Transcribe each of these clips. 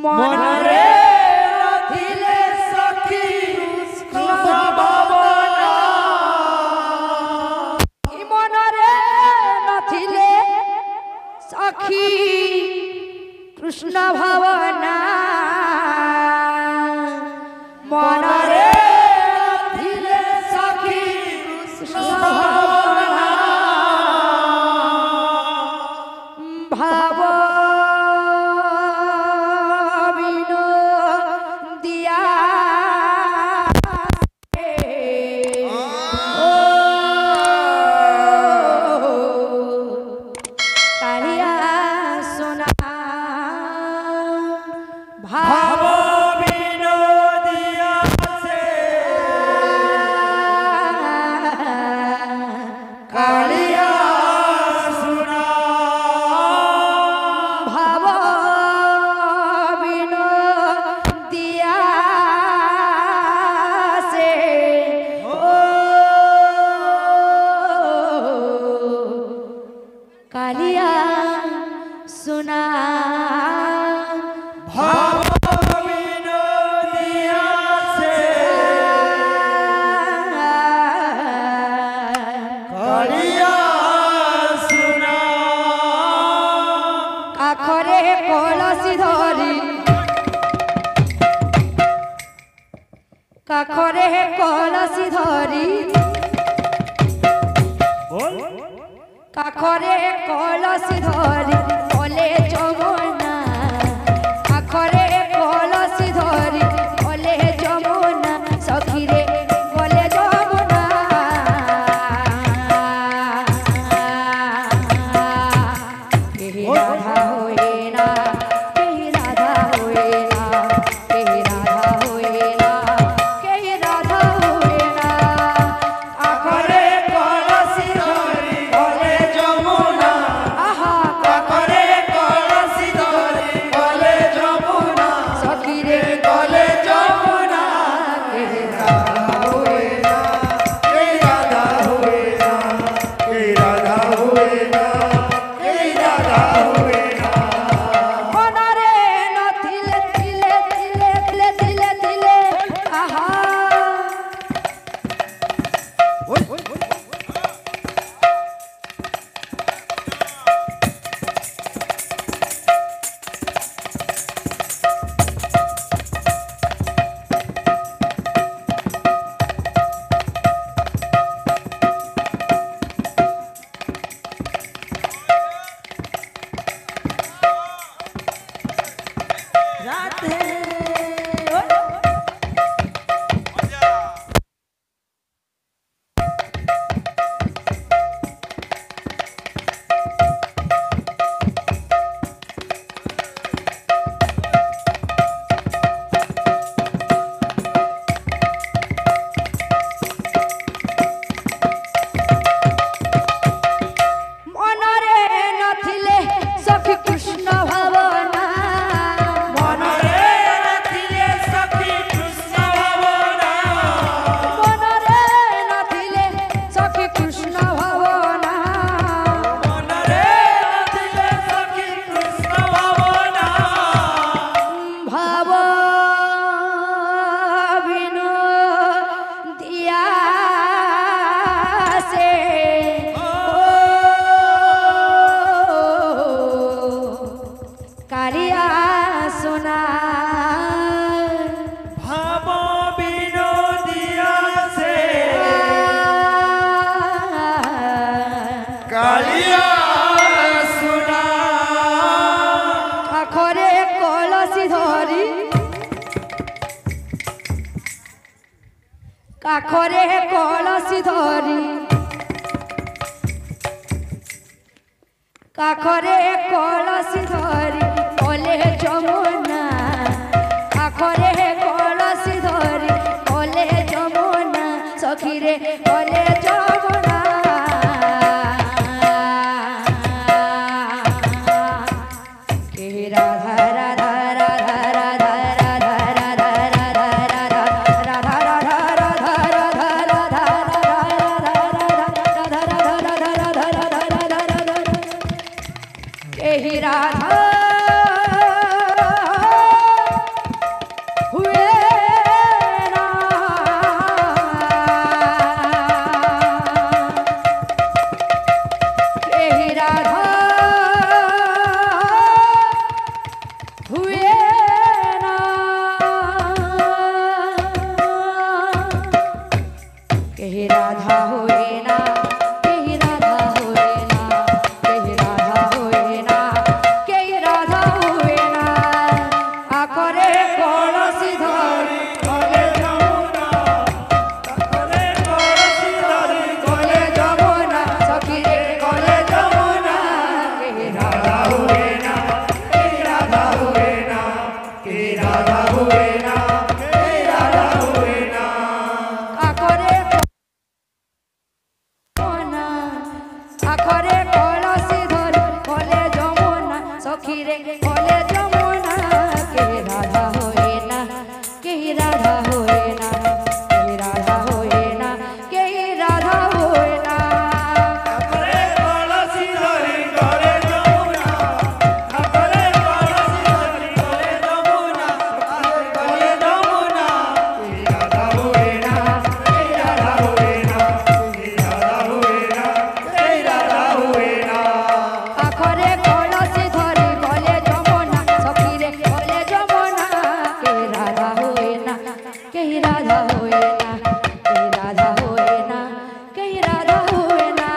মনরে রাধিলে সখী কৃষ্ণ ভাবনা মনরে নথিলে সখী কৃষ্ণ ভাবনা মনরে নথিলে সখী কৃষ্ণ ভাবনা ভাব কাখরে কলসি ধরি কাখরে কলসি ধরি বলে যমুনা কাখরে কলসি ধরি বলে যমুনা সখীরে বলে যমুনা কেহি রাধা হয়ে না কেহি রাধা হয়ে না কেহি রাধা হয়ে না কেহি রাধা হয়ে না কাখরে কলসি ধরি বলে যমুনা আহা কাখরে কলসি ধরি বলে যমুনা সখীরে বলে যমুনা কেহি রাধা হয়ে না কেহি রাধা হয়ে না কেহি রাধা হয়ে না কেহি রাধা হয়ে না মনরে নথিলে থিলে থিলে থিলে থিলে থিলে আহা রাধে মনরে নথিলে সখী কৃষ্ণ ভাবনা মনরে নথিলে সখী কৃষ্ণ ভাবনা মনরে নথিলে সখী কৃষ্ণ ভাবনা মনরে নথিলে সখী কৃষ্ণ ভাবনা ভাব বিনো দিয়া সে কালিয়া সোনা ভাব বিনোদিয়া সে কালিয়া সোনা কাখরে কলসি ধরি কাখরে কলসি ধরি কাখরে কলসি ধরি বলে যমুনা কাখরে কলসি ধরি বলে যমুনা সখীরে বলে যমুনা কেহি রাধা রাধা রাধা রাধা রাধা রাধা রাধা রাধা রাধা রাধা রাধা রাধা রাধা রাধা রাধা सखी रे बोले जमुना के राधा होए ना के राधा होए ना के राधा होए ना के राधा होए ना करे कलसी धरी करे जमुना करे कलसी धरी करे जमुना करे जमुना के राधा होए ना के राधा होए ना के राधा होए ना के राधा होए ना आखरे कलसी धरी बोले जमुना सखी रे बोले जमुना के राधा होए ना के राधा होए ना के राधा होए ना के राधा होए ना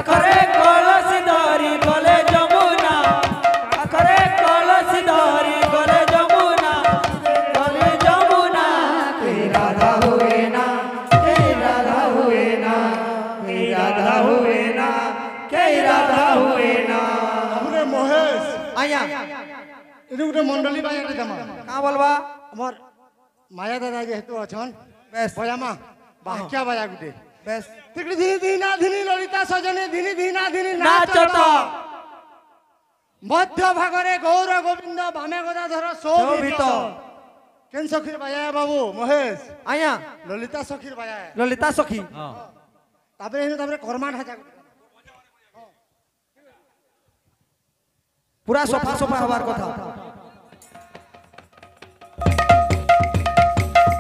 करे कलसी धरी करे जमुना करे कलसी धरी करे जमुना के राधा होए ना के राधा होए ना के राधा होए ना के राधा होए ना हमरे महेश आया এটি গোটে মন্ডলী বাজারে দেমা का बोलबा আমার মায়া দাদা যেহেতু অছন বেশ বজামা বাক্যা বাজা গোটে বেশ তিকড়ি ধিনি ধিনা ধিনি ললিতা সজনে ধিনি ধিনা ধিনি নাচত মধ্য ভাগরে গৌর গোবিন্দ বামে গদাধর শোভিত শোভিত কেন সখীর বাজায় বাবু মহেশ आया ললিতা সখীর বাজায় ललिता सखी তারপরে কর্মা ঢাচা पूरा सोफा सोफा हवार कथा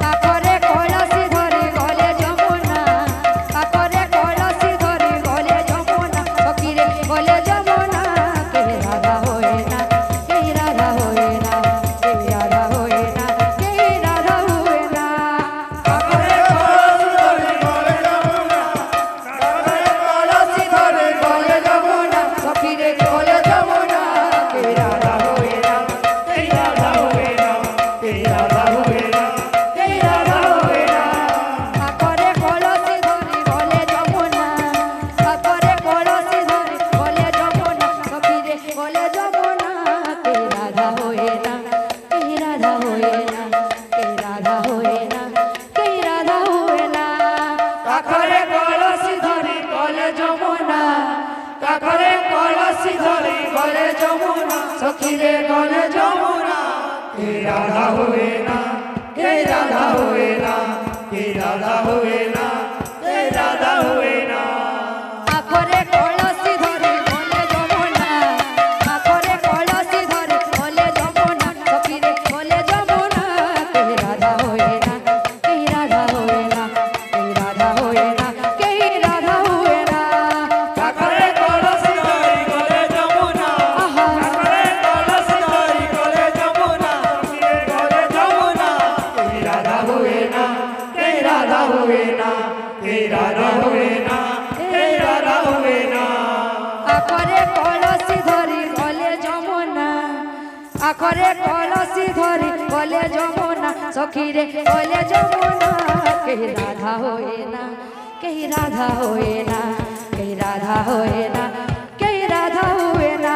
काकरे कलसी धरी गले जमुना काकरे कलसी धरी गले जमुना सखी रे गले जमुना के राधा होए ना के राधा होए ना के राधा होए ना के राधा होए ना करे कलसी धरी गले जमुना करे कलसी धरी गले जमुना सखी रे गले जमुना के राधा होए ना के राधा होए ना के राधा होए ना के राधा होए ना काकरे कलसी धरी गले जमुना काकरे कलसी धरी गले जमुना सखी रे गले जमुना के राधा होए ना के राधा होए ना के राधा होए ना के राधा होए ना काखरे कलसी धरी गले जमुना काखरे कलसी धरी गले जमुना सखी रे गले जमुना के राधा होए ना के राधा होए ना के राधा होए ना के राधा होए ना काकरे कलसी धरी गले जमुना काकरे कलसी धरी गले जमुना सखी रे गले जमुना के राधा होए ना के राधा होए ना के राधा होए ना के राधा होए ना काखरे कलसी धरी गले जमुना आहा काखरे कलसी धरी गले जमुना सखी रे गले जमुना के राधा होए ना के राधा होए ना के राधा होए ना के राधा होए ना काकरे कलसी धरी गले जमुना काकरे कलसी धरी गले जमुना सखी रे गले जमुना के राधा होए ना के राधा होए ना के राधा होए ना के राधा होए ना